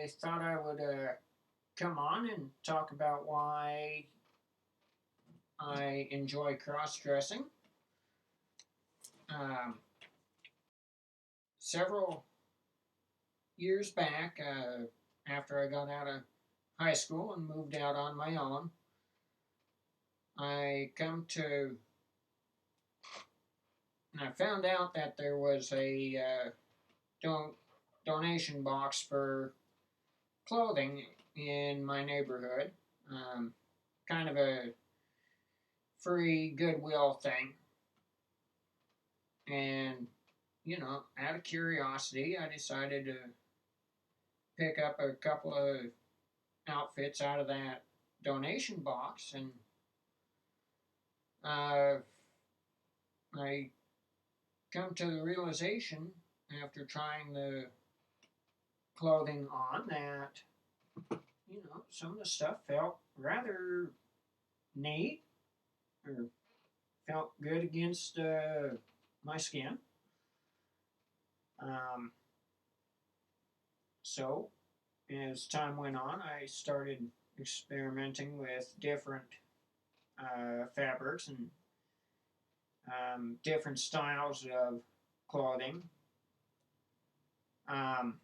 I thought I would come on and talk about why I enjoy cross dressing. Um, Several years back, after I got out of high school and moved out on my own, I come to and I found out that there was a don- donation box for clothing in my neighborhood. Um, Kind of a free goodwill thing. And, out of curiosity, I decided to pick up a couple of outfits out of that donation box. And uh, I come to the realization after trying the clothing on that, some of the stuff felt rather neat or felt good against my skin. Um, so, as time went on, I started experimenting with different fabrics and different styles of clothing. Um,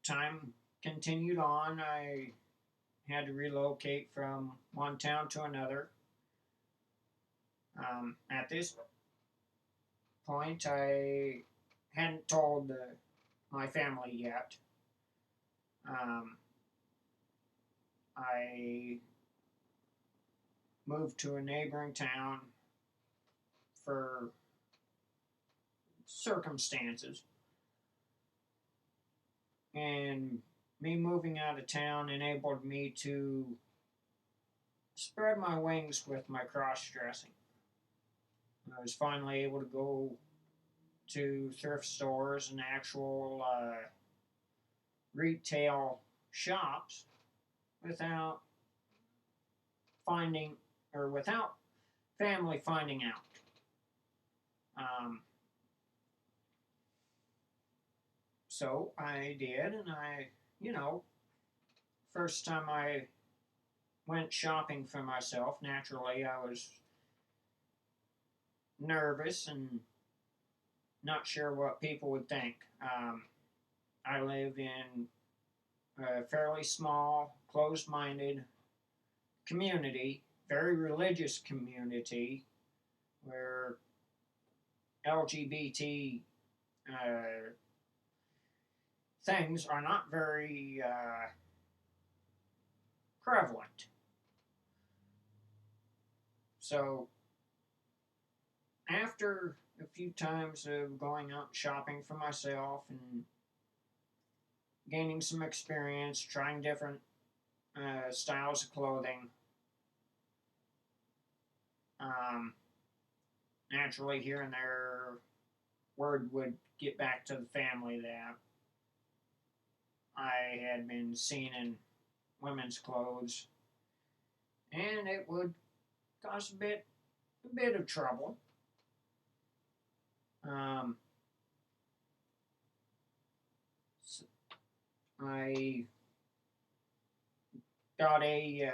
Time continued on. I had to relocate from one town to another. At this point, I hadn't told my family yet. Um, I moved to a neighboring town for circumstances, and me moving out of town enabled me to spread my wings with my cross dressing. I was finally able to go to thrift stores and actual retail shops without finding or without family finding out. Um, so I did, and first time I went shopping for myself, naturally I was nervous and not sure what people would think. I live in a fairly small, closed minded community, very religious community, where LGBT uh, things are not very prevalent. So, after a few times of going out shopping for myself and gaining some experience, trying different styles of clothing, um, naturally here and there, word would get back to the family that I had been seen in women's clothes, and it would cause a bit of trouble. Um, I got a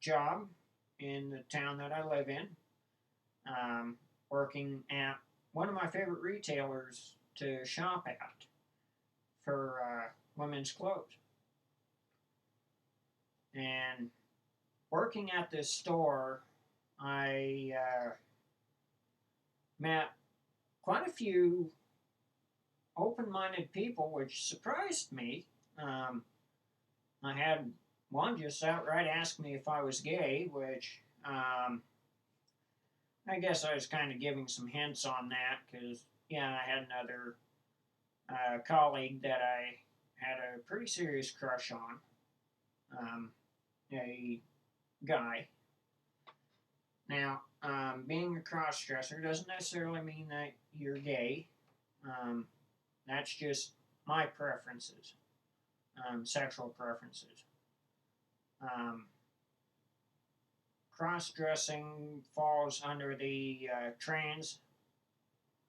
job in the town that I live in, working at one of my favorite retailers to shop at for women's clothes. And working at this store, I met quite a few open minded people, which surprised me. Um, I had one just outright ask me if I was gay, which I guess I was kind of giving some hints on that because, yeah, I had another colleague that I had a pretty serious crush on, a guy. Now, being a cross dresser doesn't necessarily mean that you're gay. Um, that's just my preferences, sexual preferences. Um, Cross dressing falls under the trans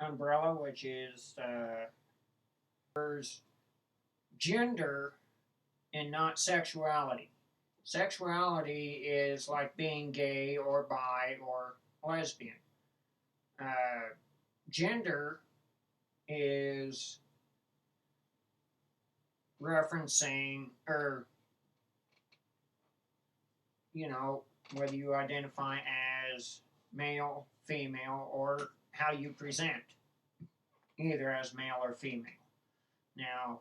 umbrella, which is There's gender and not sexuality. Sexuality is like being gay or bi or lesbian. Uh, Gender is referencing, or, you know, whether you identify as male, female, or how you present, either as male or female. Now,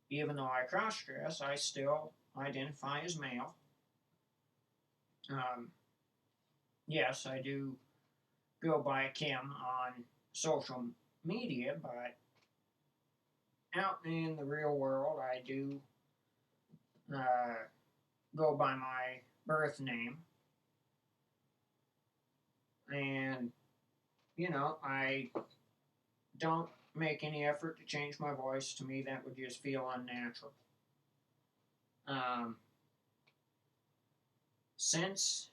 even though I cross dress, I still identify as male. Um, yes, I do go by Kim on social media, but out in the real world, I do uh, go by my birth name. And, you know, I don't make any effort to change my voice. To me, that would just feel unnatural. Um, since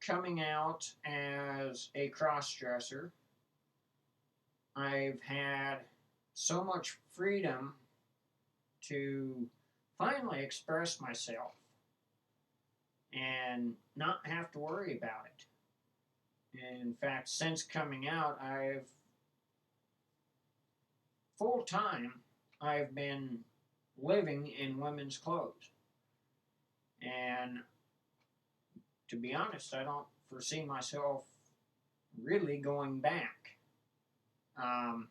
coming out as a cross-dresser, I've had so much freedom to finally express myself and not have to worry about it. In fact, since coming out, full time, I've been living in women's clothes. And to be honest, I don't foresee myself really going back. Um,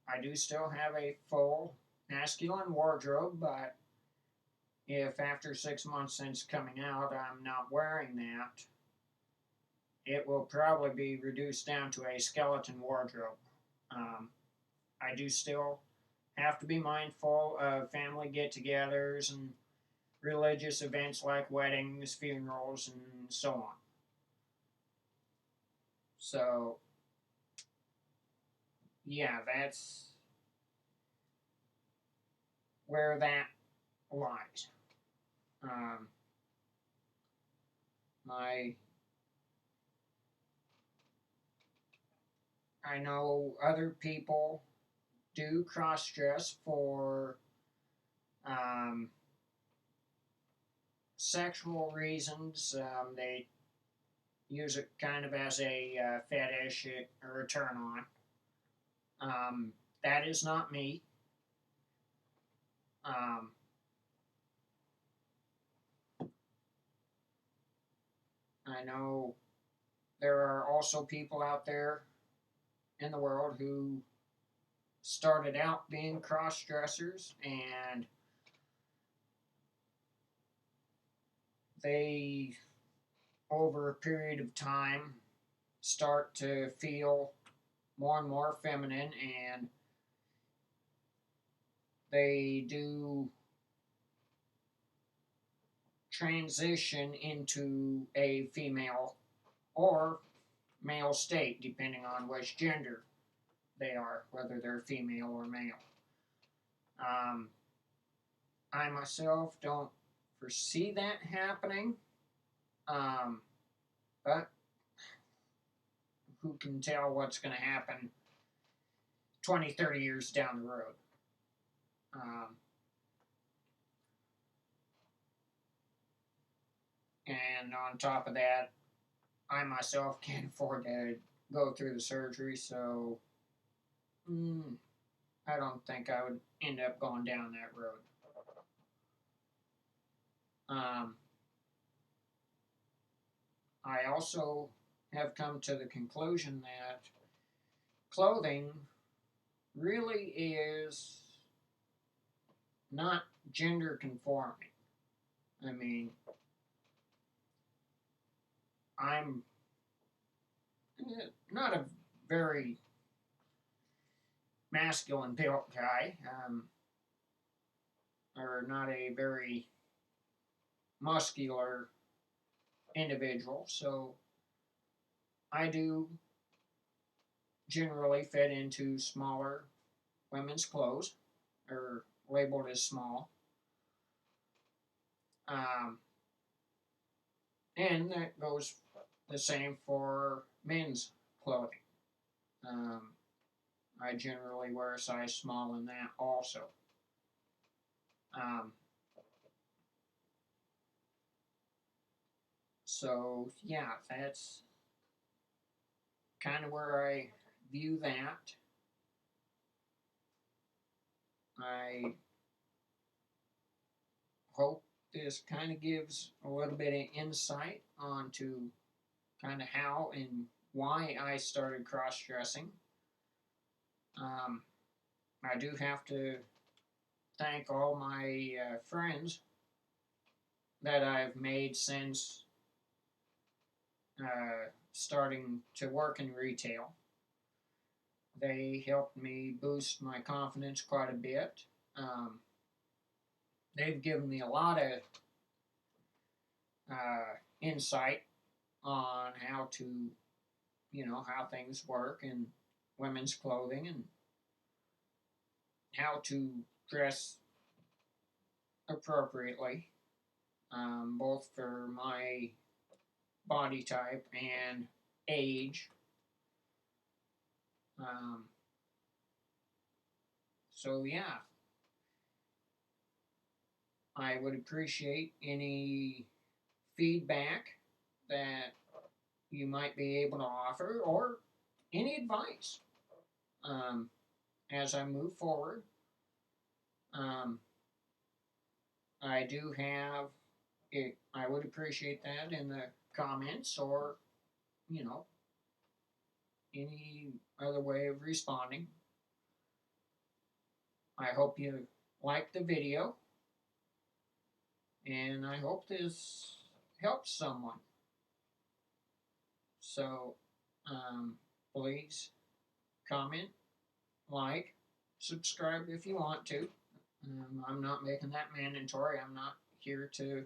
I do still have a full masculine wardrobe, but if after 6 months since coming out I'm not wearing that, it will probably be reduced down to a skeleton wardrobe. Um, I do still have to be mindful of family get togethers and religious events like weddings, funerals, and so on. So, yeah, that's where that lies. Um, my I know other people do cross dress for um, sexual reasons. They use it kind of as a fetish or a turn on. That is not me. Um, I know there are also people out there in the world who started out being cross dressers and they, over a period of time, start to feel more and more feminine and they do transition into a female or male state, depending on which gender they are, whether they're female or male. Um, I myself don't foresee that happening, um, but who can tell what's going to happen 20, 30 years down the road? Um, and on top of that, I myself can't afford to go through the surgery, so I don't think I would end up going down that road. Um, I also have come to the conclusion that clothing really is not gender conforming. I mean, I'm not a very masculine built guy, or not a very muscular individual, so I do generally fit into smaller women's clothes, or labeled as small. Um, and that goes the same for men's clothing. Um, I generally wear a size small in that also. Um, so yeah, that's kind of where I view that. I hope this kind of gives a little bit of insight onto kind of how and why I started cross dressing. Um, I do have to thank all my friends that I've made since starting to work in retail. They helped me boost my confidence quite a bit. Um, they've given me a lot of insight on how to, how things work in women's clothing and how to dress appropriately, both for my body type and age. Um, so, yeah, I would appreciate any feedback that you might be able to offer or any advice um, as I move forward. Um, I do have it, I would appreciate that in the comments or, you know, any other way of responding. I hope you liked the video and I hope this helps someone. So, please comment, like, subscribe if you want to. I'm not making that mandatory. I'm not here to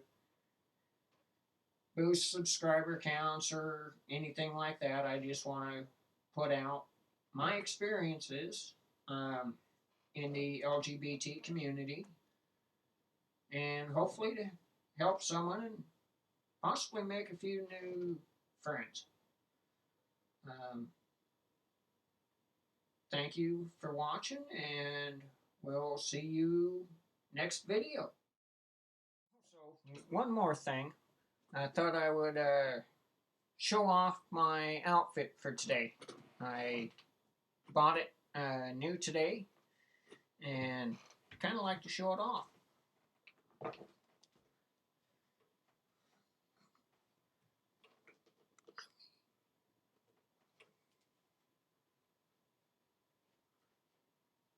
boost subscriber counts or anything like that. I just want to put out my experiences in the LGBT community and hopefully to help someone and possibly make a few new friends. Um, thank you for watching, and we'll see you next video. So, one more thing. I thought I would show off my outfit for today. I bought it new today and kind of like to show it off.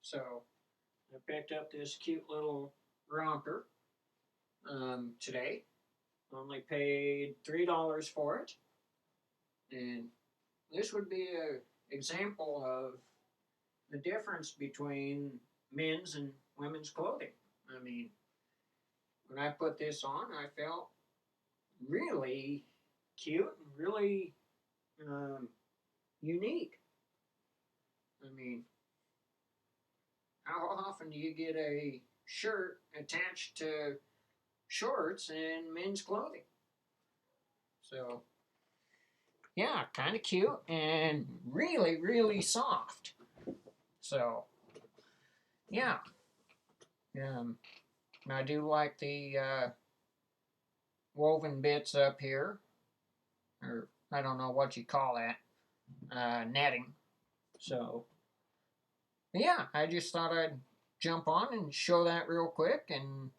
So I picked up this cute little romper today. Only paid $3 for it. And this would be an example of the difference between men's and women's clothing. I mean, when I put this on, I felt really cute and really unique. I mean, how often do you get a shirt attached to shorts in men's clothing? So, yeah, kind of cute and really, really soft. So, yeah. I do like the woven bits up here, or I don't know what you call that, netting. So, yeah, I just thought I'd jump on and show that real quick and